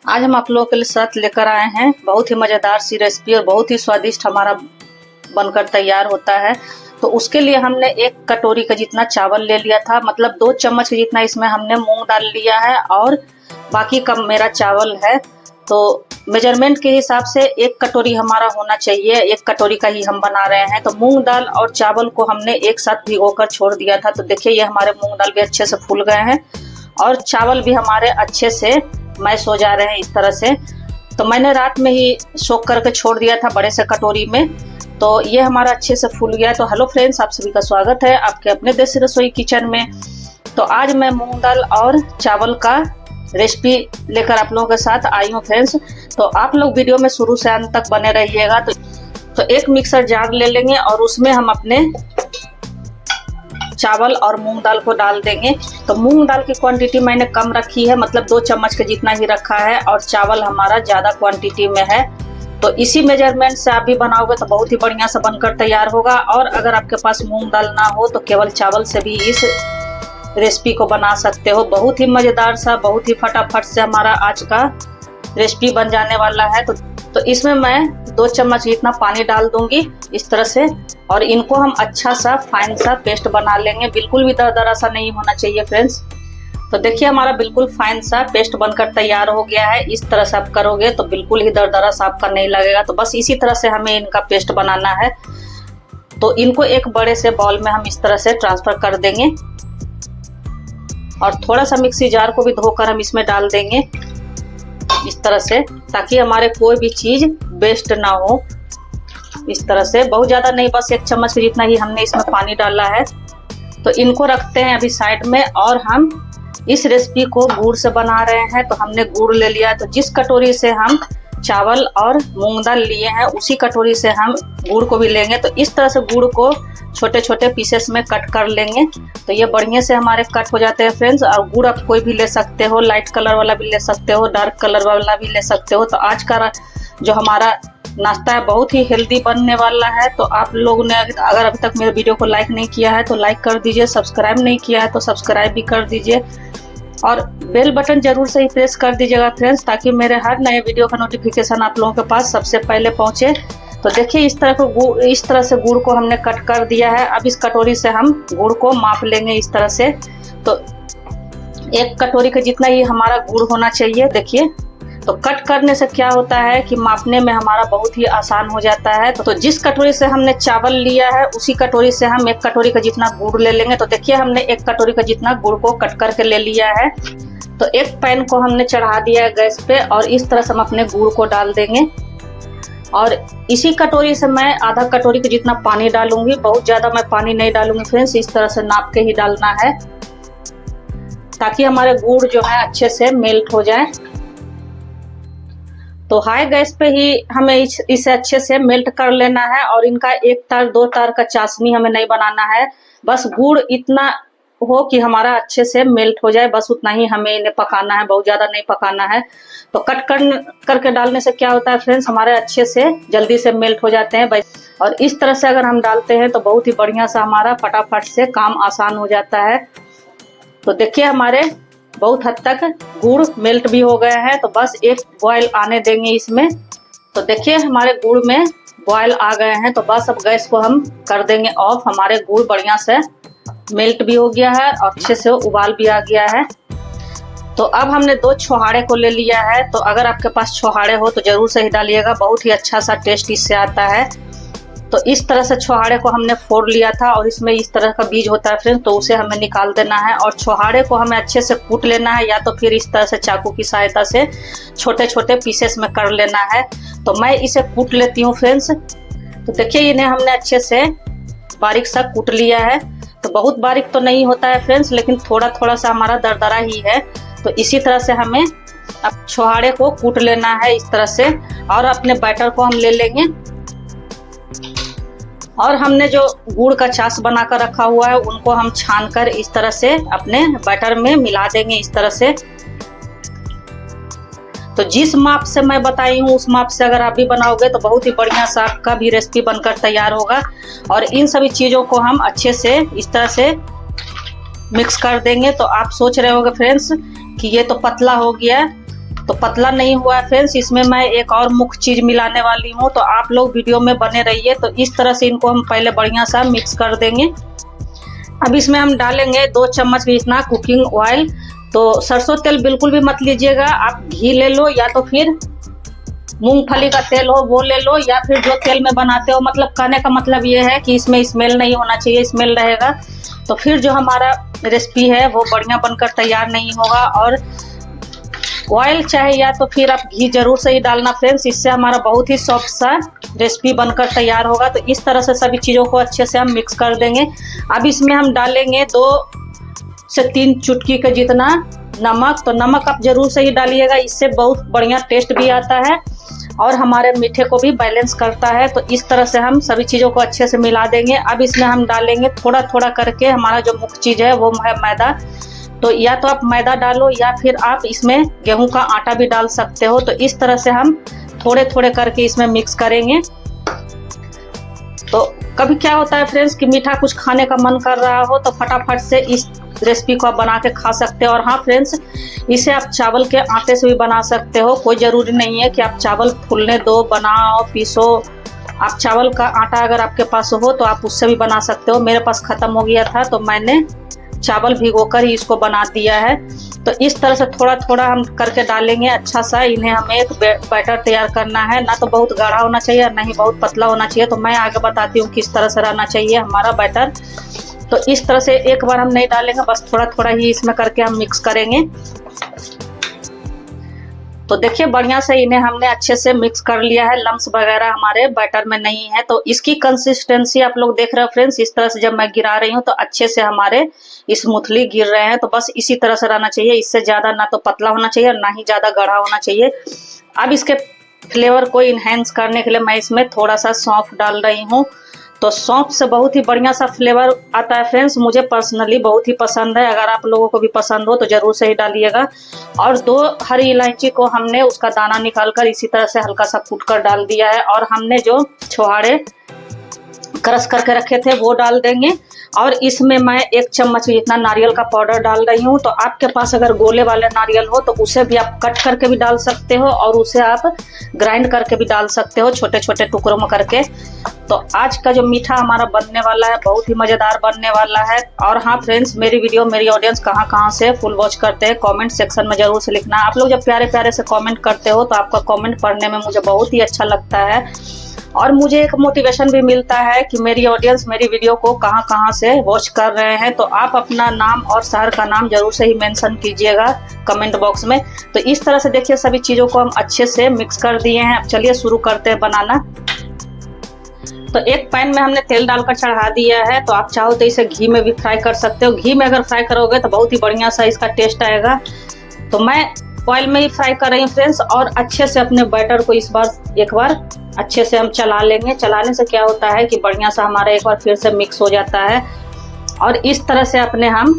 आज हम आप लोगों के लिए साथ लेकर आए हैं बहुत ही मज़ेदार सी रेसिपी और बहुत ही स्वादिष्ट हमारा बनकर तैयार होता है। तो उसके लिए हमने 1 कटोरी का जितना चावल ले लिया था, मतलब 2 चम्मच के जितना इसमें हमने मूंग दाल लिया है और बाकी का मेरा चावल है। तो मेजरमेंट के हिसाब से 1 कटोरी हमारा होना चाहिए, 1 कटोरी का ही हम बना रहे हैं। तो मूंग दाल और चावल को हमने एक साथ भिगोकर छोड़ दिया था। तो देखिए ये हमारे मूंग दाल भी अच्छे से फूल गए हैं और चावल भी हमारे अच्छे से मैश हो जा रहे हैं इस तरह से। तो मैंने रात में ही सोख करके छोड़ दिया था बड़े से कटोरी में। तो ये हमारा अच्छे से फूल गया। तो हेलो फ्रेंड्स, आप सभी का स्वागत है आपके अपने देसी रसोई किचन में। तो आज मैं मूंग दाल और चावल का रेसिपी लेकर आप लोगों के साथ आई हूँ फ्रेंड्स। तो आप लोग वीडियो में शुरू से अंत तक बने रहिएगा। तो एक मिक्सर जार ले लेंगे और उसमें हम अपने चावल और मूंग दाल को डाल देंगे। तो मूंग दाल की क्वांटिटी मैंने कम रखी है, मतलब 2 चम्मच के जितना ही रखा है, और चावल हमारा ज़्यादा क्वांटिटी में है। तो इसी मेजरमेंट से आप भी बनाओगे तो बहुत ही बढ़िया से बनकर तैयार होगा। और अगर आपके पास मूंग दाल ना हो तो केवल चावल से भी इस रेसिपी को बना सकते हो। बहुत ही मज़ेदार सा, बहुत ही फटाफट से हमारा आज का रेसिपी बन जाने वाला है। तो इसमें मैं 2 चम्मच जितना पानी डाल दूंगी इस तरह से, और इनको हम अच्छा सा फाइन सा पेस्ट बना लेंगे। बिल्कुल भी दरदरा सा नहीं होना चाहिए फ्रेंड्स। तो देखिए हमारा बिल्कुल फाइन सा पेस्ट बनकर तैयार हो गया है। इस तरह से आप करोगे तो बिल्कुल ही दरदरा सा आपका नहीं लगेगा। तो बस इसी तरह से हमें इनका पेस्ट बनाना है। तो इनको एक बड़े से बाउल में हम इस तरह से ट्रांसफर कर देंगे और थोड़ा सा मिक्सी जार को भी धोकर हम इसमें डाल देंगे इस तरह से, ताकि हमारे कोई भी चीज वेस्ट ना हो। इस तरह से बहुत ज्यादा नहीं, बस 1 चम्मच के जितना ही हमने इसमें पानी डाला है। तो इनको रखते हैं अभी साइड में। और हम इस रेसिपी को गुड़ से बना रहे हैं। तो हमने गुड़ ले लिया। तो जिस कटोरी से हम चावल और मूंग दाल लिए हैं उसी कटोरी से हम गुड़ को भी लेंगे। तो इस तरह से गुड़ को छोटे छोटे पीसेस में कट कर लेंगे। तो ये बढ़िया से हमारे कट हो जाते हैं फ्रेंड्स। और गुड़ आप कोई भी ले सकते हो, लाइट कलर वाला भी ले सकते हो, डार्क कलर वाला भी ले सकते हो। तो आज का जो हमारा नाश्ता है बहुत ही हेल्दी बनने वाला है। तो आप लोगों ने अगर अभी तक मेरे वीडियो को लाइक नहीं किया है तो लाइक कर दीजिए, सब्सक्राइब नहीं किया है तो सब्सक्राइब भी कर दीजिए, और बेल बटन जरूर से ही प्रेस कर दीजिएगा फ्रेंड्स, ताकि मेरे हर नए वीडियो का नोटिफिकेशन आप लोगों के पास सबसे पहले पहुंचे। तो देखिए इस तरह से गुड़ को हमने कट कर दिया है। अब इस कटोरी से हम गुड़ को माप लेंगे इस तरह से। तो 1 कटोरी का जितना ही हमारा गुड़ होना चाहिए। देखिए तो कट करने से क्या होता है कि मापने में हमारा बहुत ही आसान हो जाता है। तो जिस कटोरी से हमने चावल लिया है उसी कटोरी से हम 1 कटोरी का जितना गुड़ ले लेंगे। तो देखिए हमने 1 कटोरी का जितना गुड़ को कट करके ले लिया है। तो एक पैन को हमने चढ़ा दिया है गैस पे और इस तरह से हम अपने गुड़ को डाल देंगे। और इसी कटोरी से मैं आधा कटोरी का जितना पानी डालूंगी। बहुत ज्यादा मैं पानी नहीं डालूंगी फ्रेंड्स, इस तरह से नाप के ही डालना है, ताकि हमारे गुड़ जो है अच्छे से मेल्ट हो जाए। तो हाई गैस पे ही हमें इसे अच्छे से मेल्ट कर लेना है। और इनका 1 तार 2 तार का चाशनी हमें नहीं बनाना है। बस गुड़ इतना हो कि हमारा अच्छे से मेल्ट हो जाए, बस उतना ही हमें इन्हें पकाना है, बहुत ज्यादा नहीं पकाना है। तो कट करके डालने से क्या होता है फ्रेंड्स, हमारे अच्छे से जल्दी से मेल्ट हो जाते हैं। और इस तरह से अगर हम डालते हैं तो बहुत ही बढ़िया सा हमारा फटाफट से काम आसान हो जाता है। तो देखिए हमारे बहुत हद तक गुड़ मेल्ट भी हो गया है। तो बस एक बॉयल आने देंगे इसमें। तो देखिए हमारे गुड़ में बॉयल आ गए हैं। तो बस अब गैस को हम कर देंगे ऑफ। हमारे गुड़ बढ़िया से मेल्ट भी हो गया है और अच्छे से उबाल भी आ गया है। तो अब हमने 2 छोहाड़े को ले लिया है। तो अगर आपके पास छोहाड़े हो तो जरूर से ही डालिएगा, बहुत ही अच्छा सा टेस्ट इससे आता है। तो इस तरह से छोहाड़े को हमने फोड़ लिया था और इसमें इस तरह का बीज होता है फ्रेंड्स, तो उसे हमें निकाल देना है। और छोहाड़े को हमें अच्छे से कूट लेना है, या तो फिर इस तरह से चाकू की सहायता से छोटे छोटे पीसेस में कर लेना है। तो मैं इसे कूट लेती हूँ फ्रेंड्स। तो देखिए इन्हें हमने अच्छे से बारीक सा कूट लिया है। तो बहुत बारीक तो नहीं होता है फ्रेंड्स, लेकिन थोड़ा थोड़ा सा हमारा दरदरा ही है। तो इसी तरह से हमें अब छोहाड़े को कूट लेना है इस तरह से। और अपने बैटर को हम ले लेंगे और हमने जो गुड़ का छाछ बनाकर रखा हुआ है उनको हम छानकर इस तरह से अपने बैटर में मिला देंगे इस तरह से। तो जिस माप से मैं बताई हूँ उस माप से अगर आप भी बनाओगे तो बहुत ही बढ़िया सा आपका भी रेसिपी बनकर तैयार होगा। और इन सभी चीज़ों को हम अच्छे से इस तरह से मिक्स कर देंगे। तो आप सोच रहे होंगे फ्रेंड्स कि ये तो पतला हो गया, तो पतला नहीं हुआ फ्रेंड्स। इसमें मैं एक और मुख्य चीज मिलाने वाली हूँ, तो आप लोग वीडियो में बने रहिए। तो इस तरह से इनको हम पहले बढ़िया सा मिक्स कर देंगे। अब इसमें हम डालेंगे 2 चम्मच जितना कुकिंग ऑयल। तो सरसों तेल बिल्कुल भी मत लीजिएगा, आप घी ले लो या तो फिर मूंगफली का तेल हो वो ले लो, या फिर जो तेल में बनाते हो। मतलब कहने का मतलब ये है कि इसमें स्मेल नहीं होना चाहिए, स्मेल रहेगा तो फिर जो हमारा रेसिपी है वो बढ़िया बनकर तैयार नहीं होगा। और ऑयल चाहे या तो फिर आप घी जरूर से ही डालना फ्रेंड्स, इससे हमारा बहुत ही सॉफ्ट सा रेसिपी बनकर तैयार होगा। तो इस तरह से सभी चीज़ों को अच्छे से हम मिक्स कर देंगे। अब इसमें हम डालेंगे 2 से 3 चुटकी के जितना नमक। तो नमक आप जरूर से ही डालिएगा, इससे बहुत बढ़िया टेस्ट भी आता है और हमारे मीठे को भी बैलेंस करता है। तो इस तरह से हम सभी चीज़ों को अच्छे से मिला देंगे। अब इसमें हम डालेंगे थोड़ा थोड़ा करके, हमारा जो मुख्य चीज़ है वो है मैदा। तो या तो आप मैदा डालो या फिर आप इसमें गेहूं का आटा भी डाल सकते हो। तो इस तरह से हम थोड़े थोड़े करके इसमें मिक्स करेंगे। तो कभी क्या होता है फ्रेंड्स कि मीठा कुछ खाने का मन कर रहा हो तो फटाफट से इस रेसिपी को आप बना के खा सकते हो। और हाँ फ्रेंड्स, इसे आप चावल के आटे से भी बना सकते हो, कोई ज़रूरी नहीं है कि आप चावल फूलने दो, बनाओ, पीसो। आप चावल का आटा अगर आपके पास हो तो आप उससे भी बना सकते हो। मेरे पास ख़त्म हो गया था तो मैंने चावल भिगोकर ही इसको बना दिया है। तो इस तरह से थोड़ा थोड़ा हम करके डालेंगे अच्छा सा। इन्हें हमें एक बैटर तैयार करना है, ना तो बहुत गाढ़ा होना चाहिए और ना ही बहुत पतला होना चाहिए। तो मैं आगे बताती हूँ किस तरह से रहना चाहिए हमारा बैटर। तो इस तरह से एक बार हम नहीं डालेंगे, बस थोड़ा थोड़ा ही इसमें करके हम मिक्स करेंगे। तो देखिए बढ़िया से इन्हें हमने अच्छे से मिक्स कर लिया है, लम्स वगैरह हमारे बैटर में नहीं है। तो इसकी कंसिस्टेंसी आप लोग देख रहे हो फ्रेंड्स, इस तरह से जब मैं गिरा रही हूँ तो अच्छे से हमारे स्मूथली गिर रहे हैं। तो बस इसी तरह से रहना चाहिए, इससे ज़्यादा ना तो पतला होना चाहिए और ना ही ज़्यादा गाढ़ा होना चाहिए। अब इसके फ्लेवर को इन्हेंस करने के लिए मैं इसमें थोड़ा सा सौंफ डाल रही हूँ। तो सौंफ से बहुत ही बढ़िया सा फ्लेवर आता है फ्रेंड्स, मुझे पर्सनली बहुत ही पसंद है। अगर आप लोगों को भी पसंद हो तो ज़रूर से ही डालिएगा। और 2 हरी इलायची को हमने उसका दाना निकालकर इसी तरह से हल्का सा कूट कर डाल दिया है। और हमने जो छुहारे क्रश करके रखे थे वो डाल देंगे। और इसमें मैं 1 चम्मच जितना नारियल का पाउडर डाल रही हूँ। तो आपके पास अगर गोले वाले नारियल हो तो उसे भी आप कट करके भी डाल सकते हो और उसे आप ग्राइंड करके भी डाल सकते हो, छोटे छोटे टुकड़ों में करके। तो आज का जो मीठा हमारा बनने वाला है बहुत ही मज़ेदार बनने वाला है। और हाँ फ्रेंड्स, मेरी वीडियो मेरी ऑडियंस कहाँ कहाँ से फुल वॉच करते हैं कमेंट सेक्शन में ज़रूर से लिखना। आप लोग जब प्यारे प्यारे से कमेंट करते हो तो आपका कमेंट पढ़ने में मुझे बहुत ही अच्छा लगता है और मुझे एक मोटिवेशन भी मिलता है कि मेरी ऑडियंस मेरी वीडियो को कहाँ कहाँ से वॉच कर रहे हैं। तो आप अपना नाम और शहर का नाम जरूर से ही मेंशन कीजिएगा कमेंट बॉक्स में। तो इस तरह से देखिए सभी चीज़ों को हम अच्छे से मिक्स कर दिए हैं। अब चलिए शुरू करते हैं बनाना। तो एक पैन में हमने तेल डालकर चढ़ा दिया है। तो आप चाहो तो इसे घी में भी फ्राई कर सकते हो। घी में अगर फ्राई करोगे तो बहुत ही बढ़िया सा इसका टेस्ट आएगा। तो मैं ऑयल में ही फ्राई कर रही हूँ फ्रेंड्स। और अच्छे से अपने बैटर को एक बार अच्छे से हम चला लेंगे। चलाने से क्या होता है कि बढ़िया सा हमारा एक बार फिर से मिक्स हो जाता है। और इस तरह से अपने हम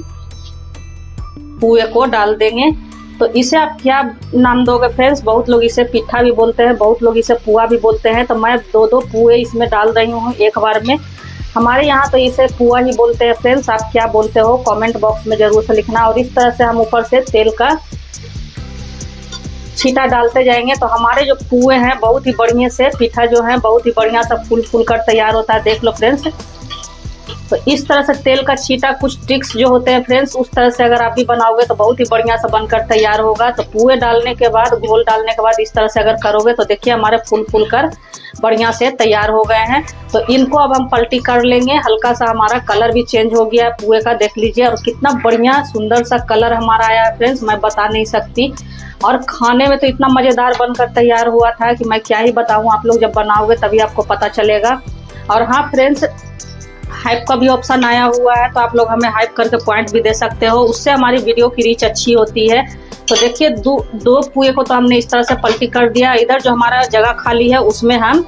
पुए को डाल देंगे। तो इसे आप क्या नाम दोगे फ्रेंड्स? बहुत लोग इसे पिट्ठा भी बोलते हैं, बहुत लोग इसे पुआ भी बोलते हैं। तो मैं 2 पुए इसमें डाल रही हूँ एक बार में। हमारे यहाँ तो इसे पुआ ही बोलते हैं फ्रेंड्स, आप क्या बोलते हो कमेंट बॉक्स में ज़रूर से लिखना। और इस तरह से हम ऊपर से तेल का छींटा डालते जाएंगे। तो हमारे जो पुए हैं बहुत ही बढ़िया से पिठा जो है बहुत ही बढ़िया सा फूल कर तैयार होता है, देख लो फ्रेंड्स। तो इस तरह से तेल का छींटा, कुछ ट्रिक्स जो होते हैं फ्रेंड्स उस तरह से अगर आप भी बनाओगे तो बहुत ही बढ़िया सा बनकर तैयार होगा। तो पुए डालने के बाद, घोल डालने के बाद इस तरह से अगर करोगे तो देखिए हमारे फूल कर बढ़िया से तैयार हो गए हैं। तो इनको अब हम पलटी कर लेंगे। हल्का सा हमारा कलर भी चेंज हो गया है पुए का, देख लीजिए। और कितना बढ़िया सुंदर सा कलर हमारा आया है फ्रेंड्स, मैं बता नहीं सकती। और खाने में तो इतना मज़ेदार बनकर तैयार हुआ था कि मैं क्या ही बताऊं। आप लोग जब बनाओगे तभी आपको पता चलेगा। और हाँ फ्रेंड्स, हाइप का भी ऑप्शन आया हुआ है, तो आप लोग हमें हाइप करके पॉइंट भी दे सकते हो, उससे हमारी वीडियो की रीच अच्छी होती है। तो देखिए 2 पुए को तो हमने इस तरह से पलटी कर दिया। इधर जो हमारा जगह खाली है उसमें हम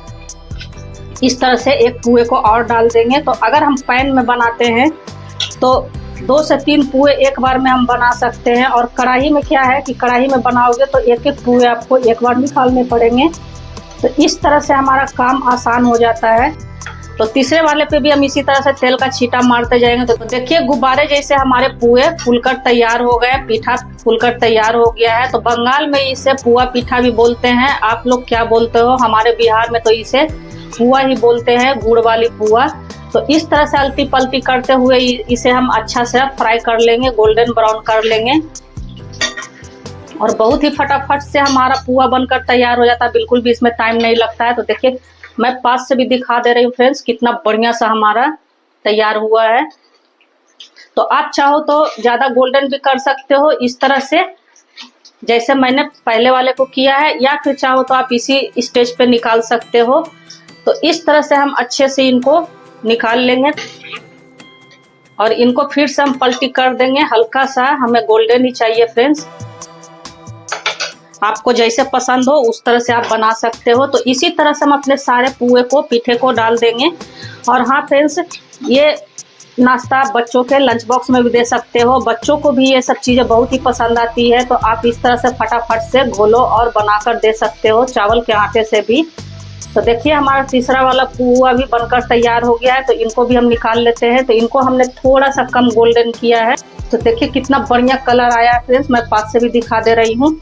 इस तरह से 1 पुए को और डाल देंगे। तो अगर हम पैन में बनाते हैं तो 2 से 3 पुए एक बार में हम बना सकते हैं। और कढ़ाई में क्या है कि कढ़ाई में बनाओगे तो 1 पुए आपको एक बार निकालने पड़ेंगे। तो इस तरह से हमारा काम आसान हो जाता है। तो तीसरे वाले पे भी हम इसी तरह से तेल का छींटा मारते जाएंगे। तो देखिए गुब्बारे जैसे हमारे पुए फूलकर तैयार हो गए, पीठा फूलकर तैयार हो गया है। तो बंगाल में इसे पुआ पीठा भी बोलते हैं। आप लोग क्या बोलते हो? हमारे बिहार में तो इसे पुआ ही बोलते हैं, गुड़ वाली पुआ। तो इस तरह से अलती पलटी करते हुए इसे हम अच्छा से फ्राई कर लेंगे, गोल्डन ब्राउन कर लेंगे और बहुत ही फटाफट से हमारा पुआ बनकर तैयार हो जाता है। बिल्कुल भी इसमें टाइम नहीं लगता है। तो देखिए मैं पास से भी दिखा दे रही हूँ फ्रेंड्स, कितना बढ़िया सा हमारा तैयार हुआ है। तो आप चाहो तो ज्यादा गोल्डन भी कर सकते हो इस तरह से, जैसे मैंने पहले वाले को किया है, या फिर चाहो तो आप इसी स्टेज पे निकाल सकते हो। तो इस तरह से हम अच्छे से इनको निकाल लेंगे और इनको फिर से हम पलटी कर देंगे। हल्का सा हमें गोल्डन ही चाहिए फ्रेंड्स, आपको जैसे पसंद हो उस तरह से आप बना सकते हो। तो इसी तरह से हम अपने सारे पुए को, पीठे को डाल देंगे। और हाँ फ्रेंड्स, ये नाश्ता आप बच्चों के लंच बॉक्स में भी दे सकते हो। बच्चों को भी ये सब चीज़ें बहुत ही पसंद आती है। तो आप इस तरह से फटाफट से घोलो और बनाकर दे सकते हो चावल के आटे से भी। तो देखिए हमारा तीसरा वाला पुआ भी बनकर तैयार हो गया है। तो इनको भी हम निकाल लेते हैं। तो इनको हमने थोड़ा सा कम गोल्डन किया है। तो देखिए कितना बढ़िया कलर आया है फ्रेंड्स, मैं पास से भी दिखा दे रही हूँ।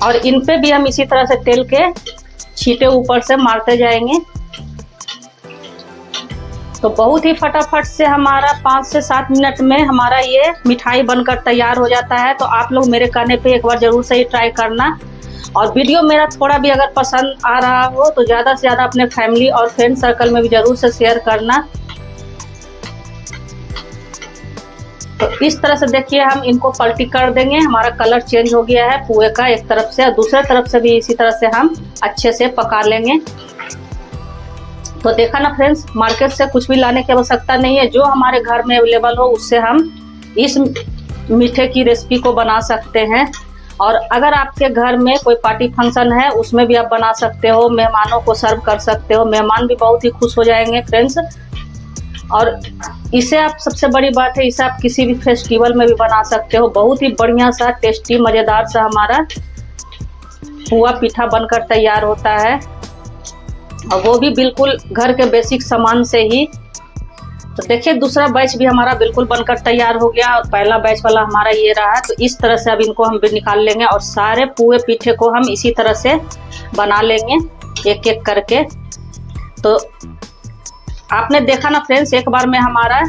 और इन पे भी हम इसी तरह से तेल के छींटे ऊपर से मारते जाएंगे। तो बहुत ही फटाफट से हमारा 5 से 7 मिनट में हमारा ये मिठाई बनकर तैयार हो जाता है। तो आप लोग मेरे कहने पे एक बार जरूर से ही ट्राई करना। और वीडियो मेरा थोड़ा भी अगर पसंद आ रहा हो तो ज़्यादा से ज़्यादा अपने फैमिली और फ्रेंड सर्कल में भी जरूर से शेयर करना। तो इस तरह से देखिए हम इनको पलटी कर देंगे। हमारा कलर चेंज हो गया है पुए का एक तरफ से, और दूसरे तरफ से भी इसी तरह से हम अच्छे से पका लेंगे। तो देखा ना फ्रेंड्स, मार्केट से कुछ भी लाने की आवश्यकता नहीं है। जो हमारे घर में अवेलेबल हो उससे हम इस मीठे की रेसिपी को बना सकते हैं। और अगर आपके घर में कोई पार्टी फंक्शन है उसमें भी आप बना सकते हो, मेहमानों को सर्व कर सकते हो। मेहमान भी बहुत ही खुश हो जाएंगे फ्रेंड्स। और इसे आप, सबसे बड़ी बात है, इसे आप किसी भी फेस्टिवल में भी बना सकते हो। बहुत ही बढ़िया सा टेस्टी मज़ेदार सा हमारा पुआ पीठा बनकर तैयार होता है, और वो भी बिल्कुल घर के बेसिक सामान से ही। तो देखिए दूसरा बैच भी हमारा बिल्कुल बनकर तैयार हो गया और पहला बैच वाला हमारा ये रहा है। तो इस तरह से अब इनको हम भी निकाल लेंगे और सारे पुए पीठे को हम इसी तरह से बना लेंगे एक एक करके। तो आपने देखा ना फ्रेंड्स, एक बार में हमारा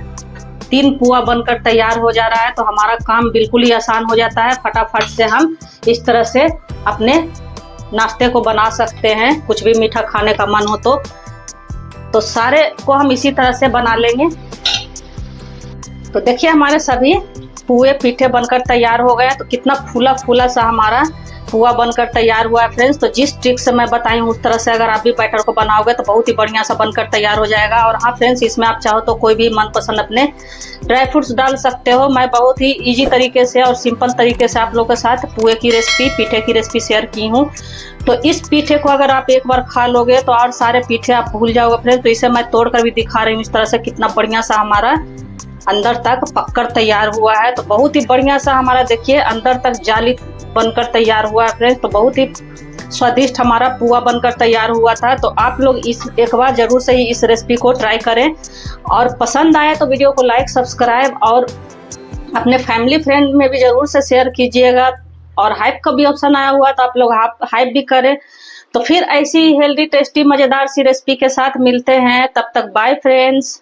3 पुआ बनकर तैयार हो जा रहा है। तो हमारा काम बिल्कुल ही आसान हो जाता है। फटाफट से हम इस तरह से अपने नाश्ते को बना सकते हैं, कुछ भी मीठा खाने का मन हो तो सारे को हम इसी तरह से बना लेंगे। तो देखिए हमारे सभी पुए पीठे बनकर तैयार हो गए। तो कितना फूला फूला सा हमारा पुआ बनकर तैयार हुआ है फ्रेंड्स। तो जिस ट्रिक से मैं बताई हूँ उस तरह से अगर आप भी बैटर को बनाओगे तो बहुत ही बढ़िया सा बनकर तैयार हो जाएगा। और हाँ फ्रेंड्स, इसमें आप चाहो तो कोई भी मनपसंद अपने ड्राई फ्रूट्स डाल सकते हो। मैं बहुत ही इजी तरीके से और सिंपल तरीके से आप लोगों के साथ पुए की रेसिपी, पीठे की रेसिपी शेयर की हूँ। तो इस पीठे को अगर आप एक बार खा लोगे तो और सारे पीठे आप भूल जाओगे फ्रेंड्स। तो इसे मैं तोड़ कर भी दिखा रही हूँ इस तरह से, कितना बढ़िया सा हमारा अंदर तक पककर तैयार हुआ है। तो बहुत ही बढ़िया सा हमारा देखिए अंदर तक जाली बनकर तैयार हुआ है फ्रेंड्स। तो बहुत ही स्वादिष्ट हमारा पुआ बनकर तैयार हुआ था। तो आप लोग इस एक बार जरूर से ही इस रेसिपी को ट्राई करें, और पसंद आए तो वीडियो को लाइक, सब्सक्राइब और अपने फैमिली फ्रेंड में भी जरूर से शेयर कीजिएगा। और हाइप का भी ऑप्शन आया हुआ तो आप लोग हाइप भी करें। तो फिर ऐसी हेल्दी, टेस्टी, मजेदार सी रेसिपी के साथ मिलते हैं। तब तक बाय फ्रेंड्स।